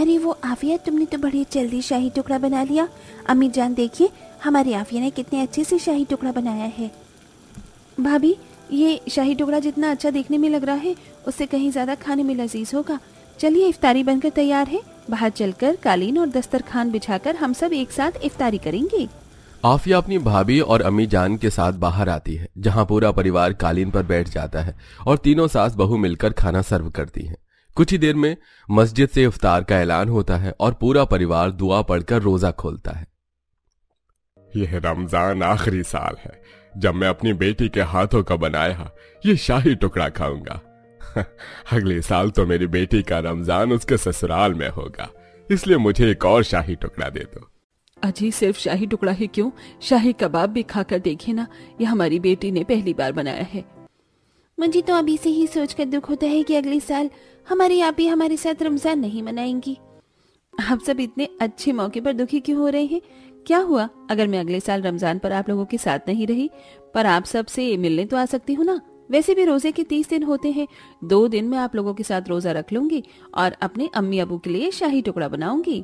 अरे वो आफिया, तुमने तो बड़ी जल्दी शाही टुकड़ा बना लिया। अम्मी जान देखिए, हमारी आफिया ने कितने अच्छे से शाही टुकड़ा बनाया है। भाभी, ये शाही टुकड़ा जितना अच्छा देखने में लग रहा है उससे कहीं ज्यादा खाने में लजीज होगा। चलिए, इफ्तारी बनकर तैयार है। बाहर चलकर कालीन और दस्तरखान बिछाकर हम सब एक साथ इफ्तारी करेंगे। आफिया अपनी भाभी और अम्मी जान के साथ बाहर आती है, जहां पूरा परिवार कालीन पर बैठ जाता है और तीनों सास बहू मिलकर खाना सर्व करती हैं। कुछ ही देर में मस्जिद से इफ्तार का ऐलान होता है और पूरा परिवार दुआ पढ़कर रोजा खोलता है। यह रमजान आखिरी साल है जब मैं अपनी बेटी के हाथों का बनाया ये शाही टुकड़ा खाऊंगा। अगले साल तो मेरी बेटी का रमजान उसके ससुराल में होगा, इसलिए मुझे एक और शाही टुकड़ा दे दो। अजी, सिर्फ शाही टुकड़ा ही क्यों, शाही कबाब भी खाकर देखे ना, ये हमारी बेटी ने पहली बार बनाया है। मुझे तो अभी से ही सोचकर दुख होता है कि अगले साल हमारी आप ही हमारे साथ रमजान नहीं मनाएंगी। आप सब इतने अच्छे मौके पर दुखी क्यों हो रहे हैं? क्या हुआ अगर मैं अगले साल रमजान पर आप लोगों के साथ नहीं रही, पर आप सब से मिलने तो आ सकती हूँ ना। वैसे भी रोजे के 30 दिन होते हैं, 2 दिन में आप लोगों के साथ रोजा रख लूंगी और अपने अम्मी अबू के लिए शाही टुकड़ा बनाऊंगी।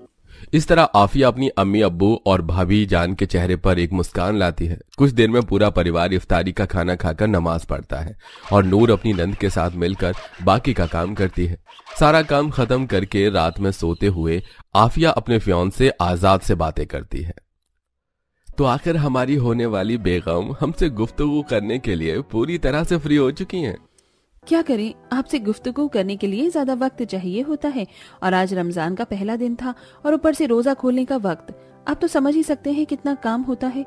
इस तरह आफिया अपनी अम्मी अब्बू और भाभी जान के चेहरे पर एक मुस्कान लाती है। कुछ देर में पूरा परिवार इफ्तारी का खाना खाकर नमाज पढ़ता है और नूर अपनी नंद के साथ मिलकर बाकी का काम करती है। सारा काम खत्म करके रात में सोते हुए आफिया अपने फियांसे आजाद से बातें करती है। तो आखिर हमारी होने वाली बेगम हमसे गुफ्तगू करने के लिए पूरी तरह से फ्री हो चुकी हैं। क्या करें, आपसे गुफ्तगू करने के लिए ज्यादा वक्त चाहिए होता है और आज रमजान का पहला दिन था और ऊपर से रोजा खोलने का वक्त। आप तो समझ ही सकते हैं कितना काम होता है।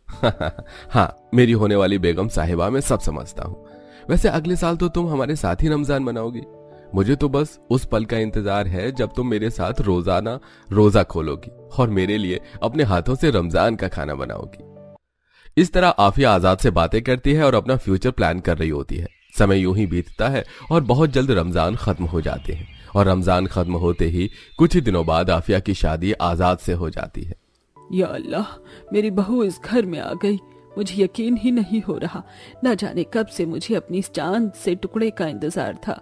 हाँ, मेरी होने वाली बेगम साहिबा मैं सब समझता हूँ। वैसे अगले साल तो तुम हमारे साथ ही रमजान मनाओगी। मुझे तो बस उस पल का इंतजार है जब तुम मेरे साथ रोजाना रोजा खोलोगी और मेरे लिए अपने हाथों से रमजान का खाना बनाओगी। इस तरह आफिया आजाद से बातें करती है और अपना फ्यूचर प्लान कर रही होती है। समय यूं ही बीतता है और बहुत जल्द रमजान खत्म हो जाते हैं और रमजान खत्म होते ही कुछ ही दिनों बाद आफिया की शादी आजाद से हो जाती है। या अल्लाह, मेरी बहू इस घर में आ गई। मुझे यकीन ही नहीं हो रहा, न जाने कब से मुझे अपनी चांद से टुकड़े का इंतजार था।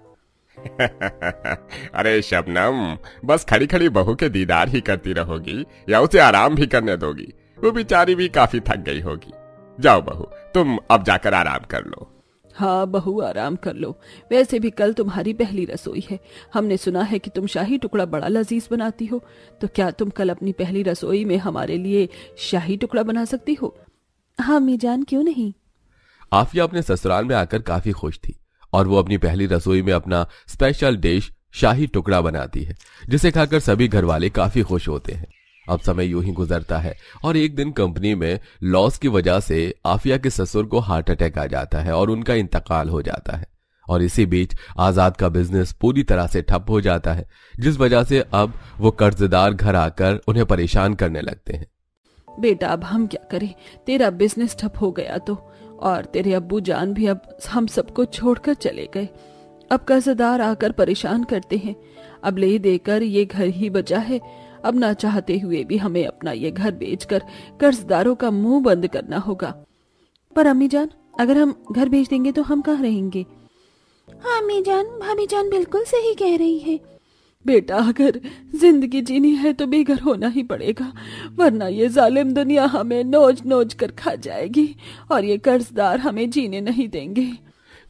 अरे शबनम, बस खड़ी खड़ी बहू के दीदार ही करती रहोगी या उसे आराम भी करने दोगी? वो बेचारी भी काफी थक गई होगी। जाओ बहू, तुम अब जाकर आराम कर लो। हाँ बहू, आराम कर लो। वैसे भी कल तुम्हारी पहली रसोई है। हमने सुना है कि तुम शाही टुकड़ा बड़ा लजीज बनाती हो, तो क्या तुम कल अपनी पहली रसोई में हमारे लिए शाही टुकड़ा बना सकती हो? हाँ अम्मी जान, क्यों नहीं। आफिया अपने ससुराल में आकर काफी खुश थी और वो अपनी पहली रसोई में अपना स्पेशल डिश शाही टुकड़ा बनाती है, जिसे खाकर सभी घर वाले काफी खुश होते हैं। अब समय यूं ही गुजरता है और एक दिन कंपनी में लॉस की वजह से आफिया के ससुर को हार्ट अटैक आ जाता है और उनका इंतकाल हो जाता है। और इसी बीच आजाद का बिजनेस पूरी तरह से ठप हो जाता है, जिस वजह से अब वो कर्जदार घर आकर उन्हें परेशान करने लगते हैं। बेटा, अब हम क्या करें, तेरा बिजनेस ठप हो गया तो, और तेरे अब्बू जान भी अब हम सबको छोड़कर चले गए। अब कर्जदार आकर परेशान करते हैं। अब ले देकर ये घर ही बचा है। अब ना चाहते हुए भी हमें अपना ये घर बेचकर कर्जदारों का मुंह बंद करना होगा। पर अम्मी जान, अगर हम घर बेच देंगे तो हम कहाँ रहेंगे? हाँ अम्मी जान, भाभी जान बिल्कुल सही कह रही है। बेटा, अगर जिंदगी जीनी है तो बेघर होना ही पड़ेगा, वरना ये जालिम दुनिया हमें नोच नोच कर खा जाएगी और ये कर्जदार हमें जीने नहीं देंगे।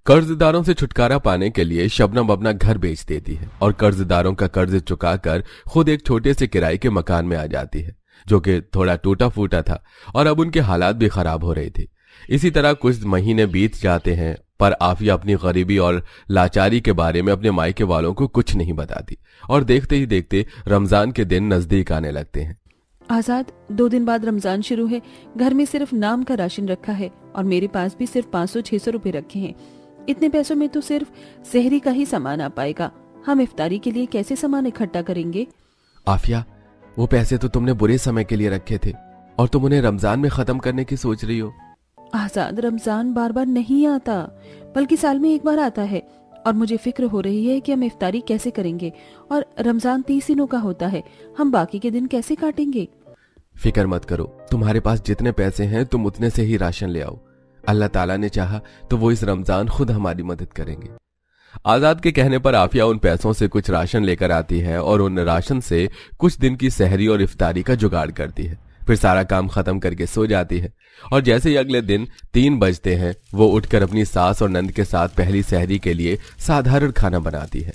कर्जदारों से छुटकारा पाने के लिए शबनम अपना घर बेच देती है और कर्जदारों का कर्ज चुकाकर खुद एक छोटे से किराए के मकान में आ जाती है, जो कि थोड़ा टूटा फूटा था और अब उनके हालात भी खराब हो रहे थे। इसी तरह कुछ महीने बीत जाते हैं, पर आफिया अपनी गरीबी और लाचारी के बारे में अपने मायके वालों को कुछ नहीं बताती और देखते ही देखते रमजान के दिन नजदीक आने लगते हैं। आजाद, 2 दिन बाद रमजान शुरू है। घर में सिर्फ नाम का राशन रखा है और मेरे पास भी सिर्फ 500-600 रुपए रखे हैं। इतने पैसों में तो सिर्फ सहरी का ही सामान आ पाएगा। हम इफ्तारी के लिए कैसे सामान इकट्ठा करेंगे? आफिया, वो पैसे तो तुमने बुरे समय के लिए रखे थे और तुम उन्हें रमजान में खत्म करने की सोच रही हो। आजाद, रमजान बार बार नहीं आता, बल्कि साल में एक बार आता है और मुझे फिक्र हो रही है कि हम इफ्तारी कैसे करेंगे। और रमजान 30 दिनों का होता है, हम बाकी के दिन कैसे काटेंगे? फिक्र मत करो, तुम्हारे पास जितने पैसे हैं तुम उतने से ही राशन ले आओ। अल्लाह ताला ने चाहा तो वो इस रमजान खुद हमारी मदद करेंगे। आजाद के कहने पर आफिया उन पैसों से कुछ राशन लेकर आती है और उन राशन से कुछ दिन की सहरी और इफ्तारी का जुगाड़ करती है। फिर सारा काम खत्म करके सो जाती है और जैसे ही अगले दिन 3 बजते हैं वो उठकर अपनी सास और नंद के साथ पहली सहरी के लिए साधारण खाना बनाती है।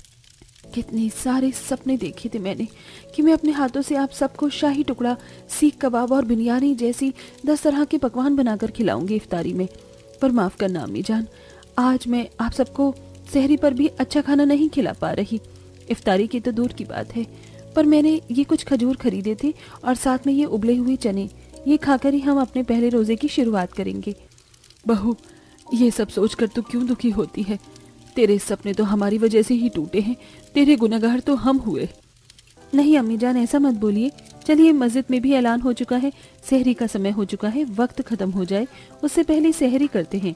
कितने सारे सपने देखे थे मैंने कि मैं अपने हाथों से आप सबको शाही टुकड़ा, सीख कबाब और बिरयानी जैसी 10 तरह के पकवान बनाकर खिलाऊंगी इफ्तारी में। पर माफ करना अम्मी जान, आज मैं आप सबको सहरी पर भी अच्छा खाना नहीं खिला पा रही। इफ्तारी की तो दूर की बात है, पर मैंने ये कुछ खजूर खरीदे थे और साथ में ये उबले हुए चने। ये खाकर ही हम अपने पहले रोजे की शुरुआत करेंगे। बहू, ये सब सोचकर तू क्यों दुखी होती है? तेरे सपने तो हमारी वजह से ही टूटे हैं, तेरे गुनहगार तो हम हुए। नहीं अम्मी जान, ऐसा मत बोलिए। चलिए, मस्जिद में भी ऐलान हो चुका है, सहरी का समय हो चुका है, वक्त खत्म हो जाए उससे पहले सहरी करते हैं।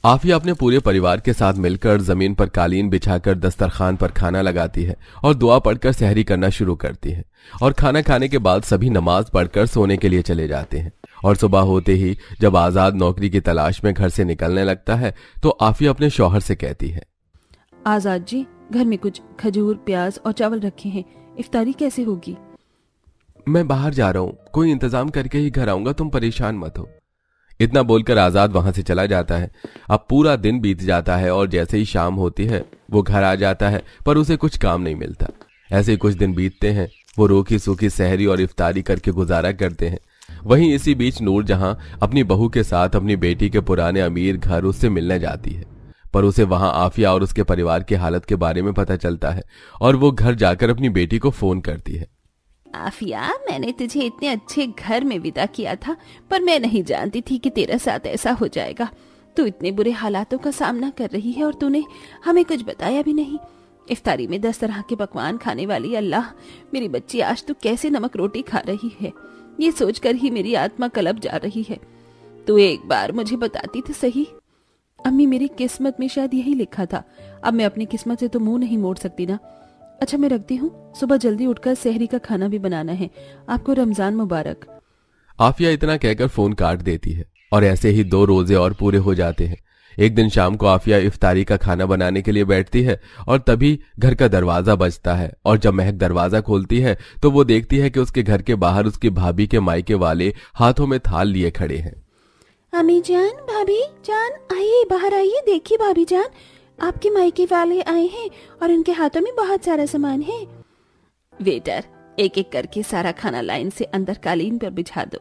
आफिया अपने पूरे परिवार के साथ मिलकर जमीन पर कालीन बिछाकर दस्तरखान पर खाना लगाती है और दुआ पढ़कर सहरी करना शुरू करती है। और खाना खाने के बाद सभी नमाज पढ़कर सोने के लिए चले जाते हैं। और सुबह होते ही जब आजाद नौकरी की तलाश में घर से निकलने लगता है तो आफिया अपने शौहर से कहती है, आजाद जी, घर में कुछ खजूर, प्याज और चावल रखे हैं, इफ्तारी कैसे होगी? मैं बाहर जा रहा हूँ, कोई इंतजाम करके ही घर आऊंगा, तुम परेशान मत हो। इतना बोलकर आजाद वहां से चला जाता है। अब पूरा दिन बीत जाता है और जैसे ही शाम होती है वो घर आ जाता है, पर उसे कुछ काम नहीं मिलता। ऐसे ही कुछ दिन बीतते हैं। वो रूखी सूखी सहरी और इफ्तारी करके गुजारा करते हैं। वहीं इसी बीच नूर जहां अपनी बहू के साथ अपनी बेटी के पुराने अमीर घर उससे मिलने जाती है, पर उसे वहां आफिया और उसके परिवार की हालत के बारे में पता चलता है और वो घर जाकर अपनी बेटी को फोन करती है। आफिया, मैंने तुझे इतने अच्छे घर में विदा किया था, पर मैं नहीं जानती थी कि तेरे साथ ऐसा हो जाएगा। तू इतने बुरे हालातों का सामना कर रही है और तूने हमें कुछ बताया भी नहीं। इफ्तारी में 10 तरह के पकवान खाने वाली अल्लाह, मेरी बच्ची आज तू कैसे नमक रोटी खा रही है, ये सोचकर ही मेरी आत्मा कलप जा रही है। तू एक बार मुझे बताती तो सही। अम्मी, मेरी किस्मत में शायद यही लिखा था। अब मैं अपनी किस्मत से तो मुंह नहीं मोड़ सकती ना। अच्छा, मैं रखती हूँ, सुबह जल्दी उठकर सहरी का खाना भी बनाना है। आपको रमजान मुबारक। आफिया इतना कहकर फोन काट देती है और ऐसे ही 2 रोजे और पूरे हो जाते हैं। एक दिन शाम को आफिया इफ्तारी का खाना बनाने के लिए बैठती है और तभी घर का दरवाजा बजता है और जब महक दरवाजा खोलती है तो वो देखती है कि उसके घर के बाहर उसकी भाभी के मायके वाले हाथों में थाल लिए खड़े हैं। अम्मी जान, भाभी जान, आइए बाहर आइए, देखिए भाभी जान, आपके मायके वाले आए हैं और उनके हाथों में बहुत सारा सामान है। वेटर, एक एक करके सारा खाना लाइन से अंदर कालीन पर बिछा दो।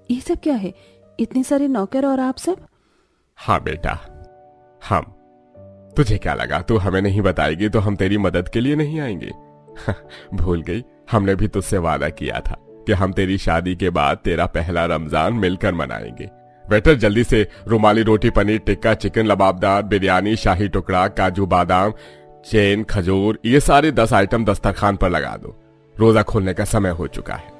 ये सब क्या है? इतने सारे नौकर और आप सब? हाँ बेटा, हम। तुझे क्या लगा तू हमें नहीं बताएगी तो हम तेरी मदद के लिए नहीं आएंगे? भूल गई, हमने भी तुझसे वादा किया था कि हम तेरी शादी के बाद तेरा पहला रमजान मिलकर मनाएंगे। वेटर, जल्दी से रुमाली रोटी, पनीर टिक्का, चिकन लबाबदार, बिरयानी, शाही टुकड़ा, काजू बादाम, चेन, खजूर, ये सारे 10 आइटम दस्तरखान पर लगा दो। रोजा खोलने का समय हो चुका है।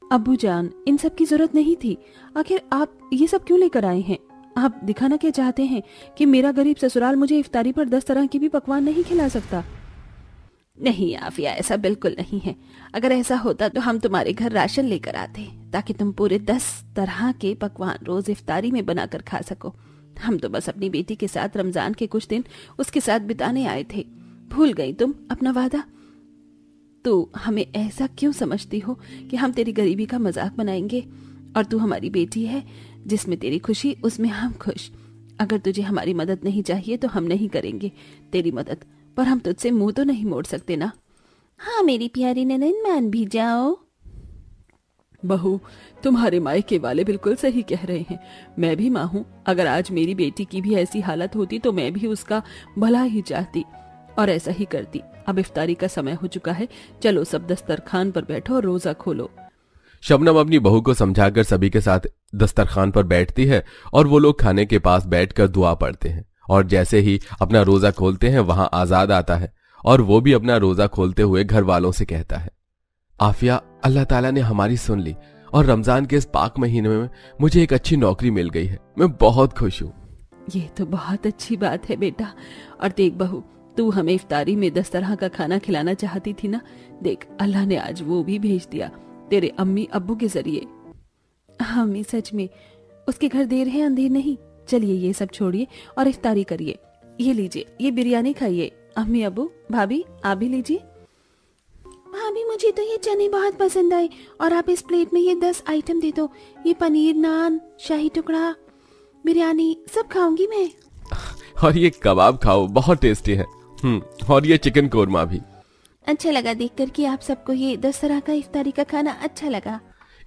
अब्बू जान, इन सब की जरूरत नहीं थी। आखिर आप ये सब क्यों लेकर आए हैं? आप दिखाना क्या चाहते हैं कि मेरा गरीब ससुराल मुझे इफ्तारी पर 10 तरह के भी पकवान नहीं खिला सकता? नहीं आफिया, ऐसा बिल्कुल नहीं है। अगर ऐसा होता तो हम तुम्हारे घर राशन लेकर आते ताकि तुम पूरे 10 तरह के पकवान रोज इफ्तारी में बनाकर खा सको। हम तो बस अपनी बेटी के साथ रमजान के कुछ दिन उसके साथ बिताने आए थे। भूल गई तुम अपना वादा? तो हमें ऐसा क्यों समझती हो कि हम तेरी गरीबी का मजाक बनाएंगे? और तू हमारी बेटी है, जिसमें तेरी खुशी उसमें हम खुश। अगर तुझे हमारी मदद नहीं चाहिए तो हम नहीं करेंगे तेरी मदद, पर हम तुझसे मुंह तो नहीं मोड़ सकते ना। हाँ मेरी प्यारी ननद, मान भी जाओ। बहू, तुम्हारे मायके वाले बिल्कुल सही कह रहे हैं। मैं भी माँ हूँ। अगर आज मेरी बेटी की भी ऐसी हालत होती तो मैं भी उसका भला ही चाहती और ऐसा ही करती। अब इफ्तारी का समय हो चुका है, चलो सब दस्तरखान पर बैठो और रोजा खोलो। शबनम अपनी बहू को समझाकर सभी के साथ दस्तरखान पर बैठती है और वो लोग खाने के पास बैठकर दुआ पढ़ते हैं। और जैसे ही अपना रोजा खोलते हैं वहां आजाद आता है और वो भी अपना रोजा खोलते हुए घर वालों से कहता है, आफिया, अल्लाह ताला ने हमारी सुन ली और रमजान के इस पाक महीने में मुझे एक अच्छी नौकरी मिल गई है। मैं बहुत खुश हूँ। ये तो बहुत अच्छी बात है बेटा। और देख बहू, तू हमें इफ्तारी में 10 तरह का खाना खिलाना चाहती थी ना, देख अल्लाह ने आज वो भी भेज दिया तेरे अम्मी अब्बू के जरिए। हाँ अम्मी, सच में उसके घर देर है अंधेर नहीं। चलिए ये सब छोड़िए और इफ्तारी करिए। ये लीजिए, ये बिरयानी खाइए। अम्मी, अबू, भाभी, आप भी लीजिए। भाभी, मुझे तो ये चने बहुत पसंद आए और आप इस प्लेट में ये 10 आइटम दे दो। ये पनीर, नान, शाही टुकड़ा, बिरयानी सब खाऊंगी मैं। और ये कबाब खाओ, बहुत टेस्टी है। और ये चिकन कोरमा भी। अच्छा लगा देखकर कि आप सबको ये 10 तरह का इफ्तारी का खाना अच्छा लगा।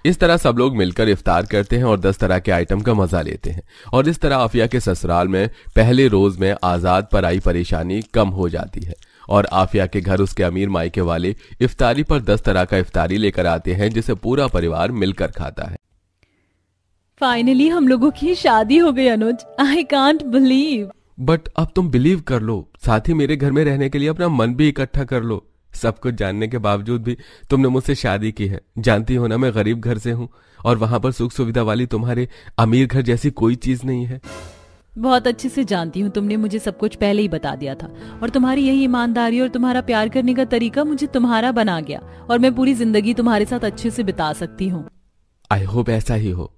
इस तरह सब लोग मिलकर इफ्तार करते हैं और 10 तरह के आइटम का मजा लेते हैं। और इस तरह आफिया के ससुराल में पहले रोज में आजाद पर आई परेशानी कम हो जाती है और आफिया के घर उसके अमीर मायके वाले इफ्तारी पर 10 तरह का इफ्तारी लेकर आते हैं जिसे पूरा परिवार मिलकर खाता है। फाइनली हम लोगों की शादी हो गई Anuj. I can't believe. But अब तुम बिलीव कर लो, साथ ही मेरे घर में रहने के लिए अपना मन भी इकट्ठा कर लो। सब कुछ जानने के बावजूद भी तुमने मुझसे शादी की है। जानती हो ना, मैं गरीब घर से हूँ और वहां पर सुख सुविधा वाली तुम्हारे अमीर घर जैसी कोई चीज नहीं है। बहुत अच्छे से जानती हूँ, तुमने मुझे सब कुछ पहले ही बता दिया था और तुम्हारी यही ईमानदारी और तुम्हारा प्यार करने का तरीका मुझे तुम्हारा बना गया और मैं पूरी जिंदगी तुम्हारे साथ अच्छे से बिता सकती हूँ। आई होप ऐसा ही हो।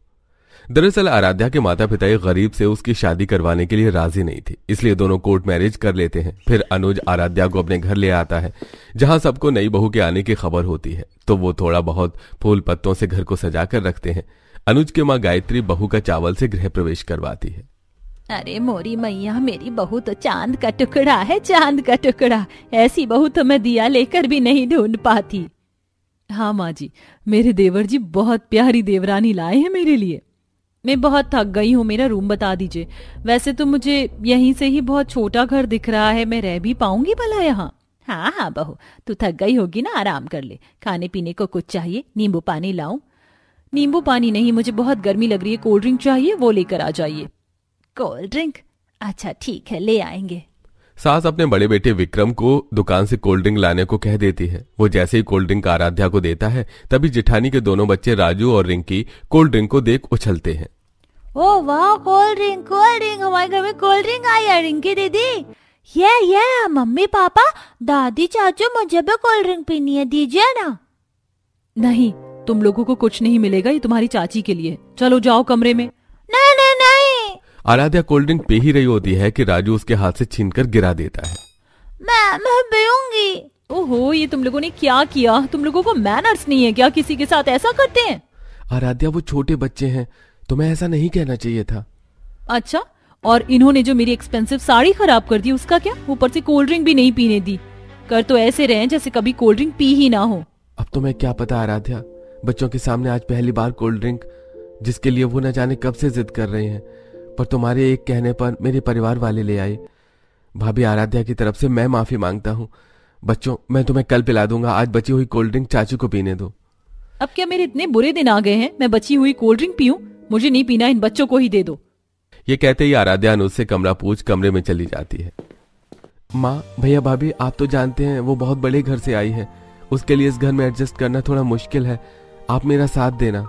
दरअसल आराध्या के माता पिता एक गरीब से उसकी शादी करवाने के लिए राजी नहीं थे, इसलिए दोनों कोर्ट मैरिज कर लेते हैं। फिर अनुज आराध्या को अपने घर ले आता है जहां सबको नई बहू के आने की खबर होती है, तो वो थोड़ा बहुत फूल पत्तों से घर को सजा कर रखते हैं। अनुज की माँ गायत्री बहू का चावल से गृह प्रवेश करवाती है। अरे मोरी मैया, मेरी बहू तो चांद का टुकड़ा है, चांद का टुकड़ा। ऐसी बहू तो मैं दिया लेकर भी नहीं ढूंढ पाती। हाँ माँ जी, मेरे देवर जी बहुत प्यारी देवरानी लाए हैं मेरे लिए। मैं बहुत थक गई हूँ, मेरा रूम बता दीजिए। वैसे तो मुझे यहीं से ही बहुत छोटा घर दिख रहा है, मैं रह भी पाऊंगी भला यहाँ? हाँ हाँ बहू, तू थक गई होगी ना, आराम कर ले। खाने पीने को कुछ चाहिए? नींबू पानी लाऊं? नींबू पानी नहीं, मुझे बहुत गर्मी लग रही है। कोल्ड ड्रिंक चाहिए, वो लेकर आ जाइए। Cold drink? अच्छा ठीक है, ले आएंगे। सास अपने बड़े बेटे विक्रम को दुकान से कोल्ड ड्रिंक लाने को कह देती है। वो जैसे ही कोल्ड ड्रिंक आराध्या को देता है तभी जेठानी के दोनों बच्चे राजू और रिंकी कोल्ड ड्रिंक को देख उछलते हैं। ओ वाह, कोल्ड ड्रिंक, कोल्ड ड्रिंक, हमारे घर में कोल्ड ड्रिंक आई है रिंकी दीदी। ये मम्मी पापा दादी चाचू, मुझे भी कोल्ड ड्रिंक पीनी है, दीजिए ना। नहीं, तुम लोगों को कुछ नहीं मिलेगा, ये तुम्हारी चाची के लिए। चलो जाओ कमरे में। नहीं नहीं नहीं। आराध्या कोल्ड ड्रिंक पी ही रही होती है कि राजू उसके हाथ से छीनकर गिरा देता है। मैं पीऊंगी। ओहो, ये तुम लोगों ने क्या किया? तुम लोगों को मैनर्स नहीं है क्या? किसी के साथ ऐसा करते हैं? आराध्या, वो छोटे बच्चे हैं, तुम्हें ऐसा नहीं कहना चाहिए था। अच्छा, और इन्होंने जो मेरी एक्सपेंसिव साड़ी खराब कर दी उसका क्या? ऊपर से कोल्ड ड्रिंक भी नहीं पीने दी। कर तो ऐसे रहे जैसे कभी कोल्ड ड्रिंक पी ही ना हो। अब तुम्हें क्या पता आराध्या, बच्चों के सामने आज पहली बार कोल्ड ड्रिंक, जिसके लिए वो न जाने कब से जिद कर रहे हैं, पर तुम्हारे एक कहने पर मेरे परिवार वाले ले आए। भाभी आराध्या की तरफ से मैं माफी मांगता हूँ। बच्चों, मैं तुम्हें कल पिला दूंगा, आज बची हुई कोल्ड ड्रिंक चाचू को पीने दो। अब क्या मेरे इतने बुरे दिन आ गए हैं? मैं बची हुई कोल्ड ड्रिंक पीऊं? मुझे नहीं पीना, इन बच्चों को ही दे दो। ये कहते ही आराध्या अनुज से कमरा पूछ कमरे में चली जाती है। माँ, भैया, भाभी, आप तो जानते हैं वो बहुत बड़े घर से आई है, उसके लिए इस घर में एडजस्ट करना थोड़ा मुश्किल है, आप मेरा साथ देना।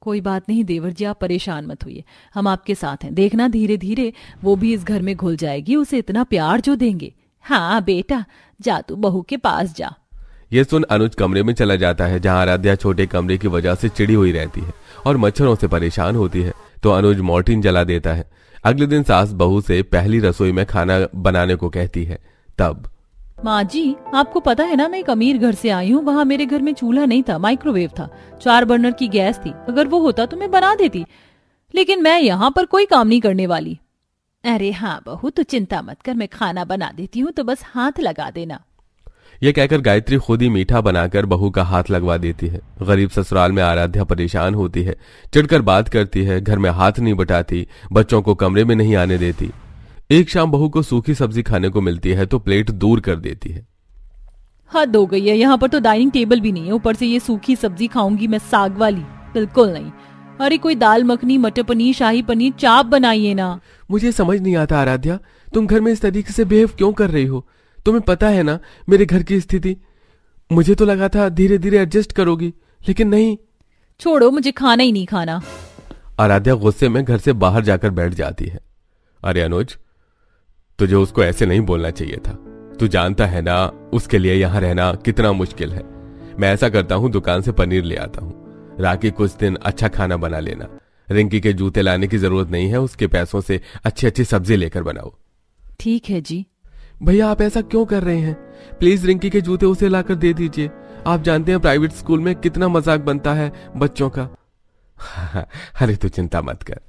कोई बात नहीं देवर जी, आप परेशान मत होइए, हम आपके साथ हैं। देखना धीरे धीरे वो भी इस घर में घुल जाएगी, उसे इतना प्यार जो देंगे। हाँ बेटा, जा तू बहू के पास जा। ये सुन अनुज कमरे में चला जाता है जहां आराध्या छोटे कमरे की वजह से चिड़ी हुई रहती है और मच्छरों से परेशान होती है, तो अनुज मॉर्टिन जला देता है। अगले दिन सास बहू से पहली रसोई में खाना बनाने को कहती है। तब माँ जी, आपको पता है ना, मैं एक अमीर घर से आई हूँ। वहाँ मेरे घर में चूल्हा नहीं था, माइक्रोवेव था, 4 बर्नर की गैस थी। अगर वो होता तो मैं बना देती, लेकिन मैं यहाँ पर कोई काम नहीं करने वाली। अरे हाँ बहू, तू चिंता मत कर, मैं खाना बना देती हूँ, तो बस हाथ लगा देना। ये कहकर गायत्री खुद ही मीठा बनाकर बहू का हाथ लगवा देती है। गरीब ससुराल में आराध्या परेशान होती है, चिढ़कर बात करती है, घर में हाथ नहीं बटाती, बच्चों को कमरे में नहीं आने देती। एक शाम बहू को सूखी सब्जी खाने को मिलती है तो प्लेट दूर कर देती है। हद हो गई है, यहाँ पर तो डाइनिंग टेबल भी नहीं है, ऊपर से ये सूखी सब्जी खाऊंगी मैं, साग वाली? बिल्कुल नहीं। अरे कोई दाल मखनी, मटर पनीर, शाही पनीर, चाप बनाइए ना। मुझे समझ नहीं आता आराध्या, तुम घर में इस तरीके से बिहेव क्यों कर रही हो? तुम्हें पता है ना मेरे घर की स्थिति। मुझे तो लगा था धीरे धीरे एडजस्ट करोगी, लेकिन नहीं। छोड़ो, मुझे खाना ही नहीं खाना। आराध्या गुस्से में घर से बाहर जाकर बैठ जाती है। अरे अनुज, तुझे उसको ऐसे नहीं बोलना चाहिए था। तू जानता है ना उसके लिए यहाँ रहना कितना मुश्किल है। मैं ऐसा करता हूँ, दुकान से पनीर ले आता हूँ, राखी कुछ दिन अच्छा खाना बना लेना। रिंकी के जूते लाने की जरूरत नहीं है, उसके पैसों से अच्छी अच्छी सब्जी लेकर बनाओ। ठीक है जी। भैया आप ऐसा क्यों कर रहे हैं? प्लीज रिंकी के जूते उसे लाकर दे दीजिए। आप जानते हैं प्राइवेट स्कूल में कितना मजाक बनता है बच्चों का। अरे तू चिंता मत कर।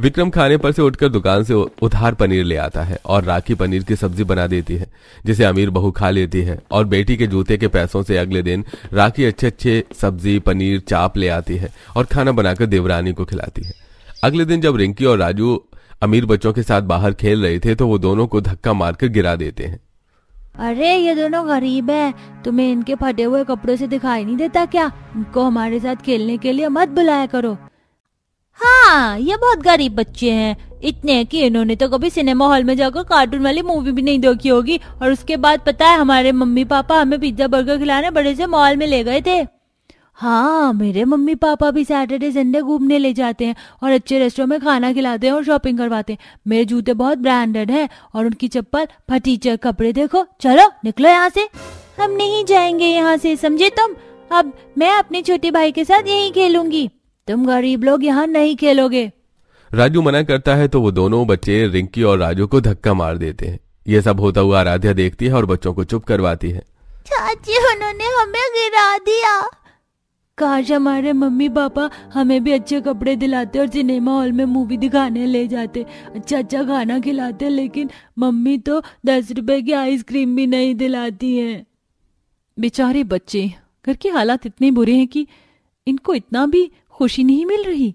विक्रम खाने पर से उठकर दुकान से उधार पनीर ले आता है और राखी पनीर की सब्जी बना देती है, जिसे अमीर बहू खा लेती है। और बेटी के जूते के पैसों से अगले दिन राखी अच्छे अच्छे सब्जी, पनीर, चाप ले आती है और खाना बनाकर देवरानी को खिलाती है। अगले दिन जब रिंकी और राजू अमीर बच्चों के साथ बाहर खेल रहे थे तो वो दोनों को धक्का मारकर गिरा देते हैं। अरे ये दोनों गरीब हैं, तुम्हें इनके फटे हुए कपड़ों से दिखाई नहीं देता क्या? इनको हमारे साथ खेलने के लिए मत बुलाया करो। हाँ, ये बहुत गरीब बच्चे हैं, इतने कि इन्होंने तो कभी सिनेमा हॉल में जाकर कार्टून वाली मूवी भी नहीं देखी होगी। और उसके बाद पता है हमारे मम्मी पापा हमें पिज्जा बर्गर खिलाने बड़े से मॉल में ले गए थे। हाँ, मेरे मम्मी पापा भी सैटरडे संडे घूमने ले जाते हैं और अच्छे रेस्टोरेंट में खाना खिलाते हैं और शॉपिंग करवाते हैं। मेरे जूते बहुत ब्रांडेड हैं और उनकी चप्पल फटीचर। कपड़े देखो। चलो निकलो यहाँ से। हम नहीं जाएंगे यहाँ से, समझे तुम? अब मैं अपने छोटे भाई के साथ यहीं खेलूंगी, तुम गरीब लोग यहाँ नहीं खेलोगे। राजू मना करता है तो वो दोनों बच्चे रिंकी और राजू को धक्का मार देते हैं। ये सब होता हुआ आराध्या देखती है और बच्चों को चुप करवाती है। चाची, उन्होंने हमें गिरा दिया। काश हमारे मम्मी पापा हमें भी अच्छे कपड़े दिलाते और सिनेमा हॉल में मूवी दिखाने ले जाते, अच्छा अच्छा खाना खिलाते, लेकिन मम्मी तो 10 रुपए की आइसक्रीम भी नहीं दिलाती हैं। बेचारे बच्चे, घर के हालात इतने बुरे हैं कि इनको इतना भी खुशी नहीं मिल रही।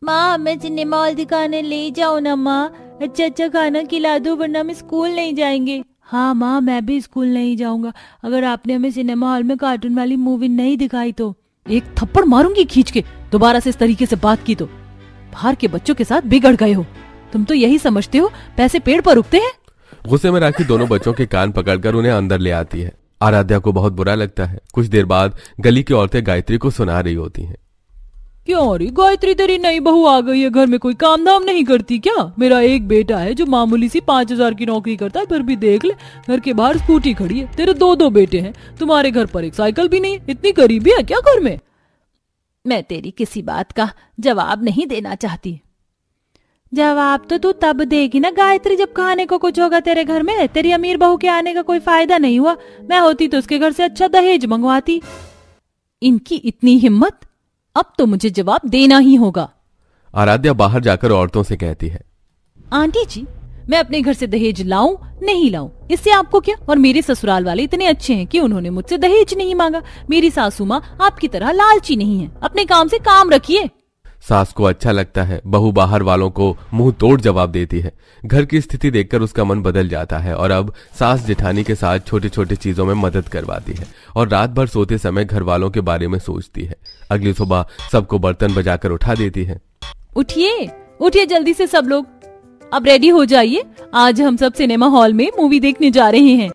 माँ, हमें सिनेमा हॉल दिखाने ले जाओ ना माँ, अच्छा अच्छा खाना खिला दो, वरना हम स्कूल नहीं जाएंगे। हाँ माँ, मैं भी स्कूल नहीं जाऊंगा अगर आपने हमें सिनेमा हॉल में कार्टून वाली मूवी नहीं दिखाई तो। एक थप्पड़ मारूंगी खींच के, दोबारा से इस तरीके से बात की तो। बाहर के बच्चों के साथ बिगड़ गए हो तुम। तो यही समझते हो पैसे पेड़ पर उगते हैं? गुस्से में राखी दोनों बच्चों के कान पकड़कर उन्हें अंदर ले आती है। आराध्या को बहुत बुरा लगता है। कुछ देर बाद गली की औरतें गायत्री को सुना रही होती हैं। क्यों रे गायत्री, तेरी नई बहू आ गई है, घर में कोई काम धाम नहीं करती क्या? मेरा एक बेटा है जो मामूली सी 5000 की नौकरी करता है, फिर भी देख ले घर के बाहर स्कूटी खड़ी है। तेरे 2 बेटे हैं, तुम्हारे घर पर एक साइकिल भी नहीं। इतनी गरीबी है क्या घर में? मैं तेरी किसी बात का जवाब नहीं देना चाहती। जवाब तो तू तब देगी ना गायत्री, जब खाने को कुछ होगा तेरे घर में। तेरी अमीर बहू के आने का कोई फायदा नहीं हुआ। मैं होती तो उसके घर से अच्छा दहेज मंगवाती। इनकी इतनी हिम्मत, अब तो मुझे जवाब देना ही होगा। आराध्या बाहर जाकर औरतों से कहती है, आंटी जी, मैं अपने घर से दहेज लाऊं नहीं लाऊं इससे आपको क्या? और मेरे ससुराल वाले इतने अच्छे हैं कि उन्होंने मुझसे दहेज नहीं मांगा। मेरी सासू माँ आपकी तरह लालची नहीं है। अपने काम से काम रखिए। सास को अच्छा लगता है बहू बाहर वालों को मुंह तोड़ जवाब देती है। घर की स्थिति देखकर उसका मन बदल जाता है और अब सास जेठानी के साथ छोटी छोटी चीजों में मदद करवाती है और रात भर सोते समय घर वालों के बारे में सोचती है। अगली सुबह सबको बर्तन बजाकर उठा देती है। उठिए उठिए जल्दी से सब लोग, अब रेडी हो जाइए। आज हम सब सिनेमा हॉल में मूवी देखने जा रहे हैं।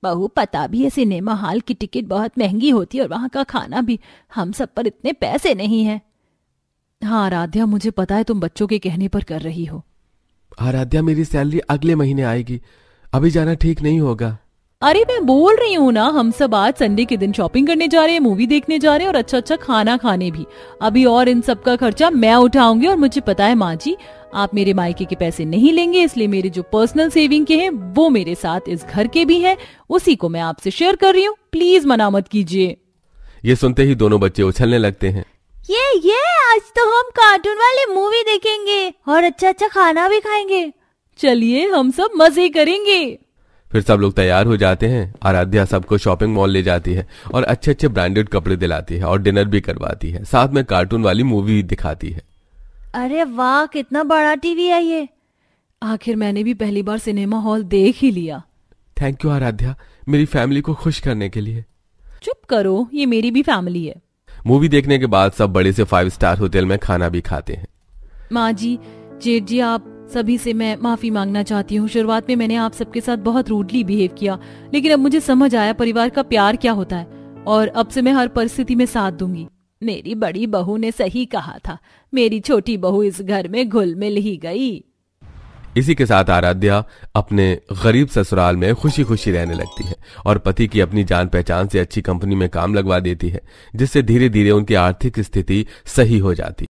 बहू, पता भी है सिनेमा हॉल की टिकट बहुत महंगी होती है और वहाँ का खाना भी। हम सब पर इतने पैसे नहीं हैं। हाँ आराध्या, मुझे पता है तुम बच्चों के कहने पर कर रही हो। आराध्या, मेरी सैलरी अगले महीने आएगी, अभी जाना ठीक नहीं होगा। अरे मैं बोल रही हूँ ना, हम सब आज संडे के दिन शॉपिंग करने जा रहे हैं, मूवी देखने जा रहे हैं और अच्छा अच्छा खाना खाने भी। अभी और इन सब का खर्चा मैं उठाऊंगी। और मुझे पता है माँ जी, आप मेरे मायके के पैसे नहीं लेंगे, इसलिए मेरे जो पर्सनल सेविंग के हैं वो मेरे साथ इस घर के भी हैं, उसी को मैं आपसे शेयर कर रही हूँ। प्लीज मना मत कीजिए। ये सुनते ही दोनों बच्चे उछलने लगते हैं। ये आज तो हम कार्टून वाली मूवी देखेंगे और अच्छा अच्छा खाना भी खाएंगे। चलिए हम सब मजे करेंगे। फिर सब लोग तैयार हो जाते हैं। आराध्या सबको शॉपिंग मॉल ले जाती है और अच्छे अच्छे ब्रांडेड कपड़े दिलाती है और डिनर भी करवाती है, साथ में कार्टून वाली मूवी दिखाती है। अरे वाह, कितना बड़ा टीवी है ये। आखिर मैंने भी पहली बार सिनेमा हॉल देख ही लिया। थैंक यू आराध्या, मेरी फैमिली को खुश करने के लिए। चुप करो, ये मेरी भी फैमिली है। मूवी देखने के बाद सब बड़े से 5 स्टार होटल में खाना भी खाते हैं। माँ जी, जेठ जी, आप सभी से मैं माफी मांगना चाहती हूँ। शुरुआत में मैंने आप सबके साथ बहुत रूडली बिहेव किया, लेकिन अब मुझे समझ आया परिवार का प्यार क्या होता है और अब से मैं हर परिस्थिति में साथ दूंगी। मेरी बड़ी बहू ने सही कहा था, मेरी छोटी बहू इस घर में घुल मिल ही गई। इसी के साथ आराध्या अपने गरीब ससुराल में खुशी खुशी रहने लगती है और पति की अपनी जान पहचान से अच्छी कंपनी में काम लगवा देती है, जिससे धीरे धीरे उनकी आर्थिक स्थिति सही हो जाती है।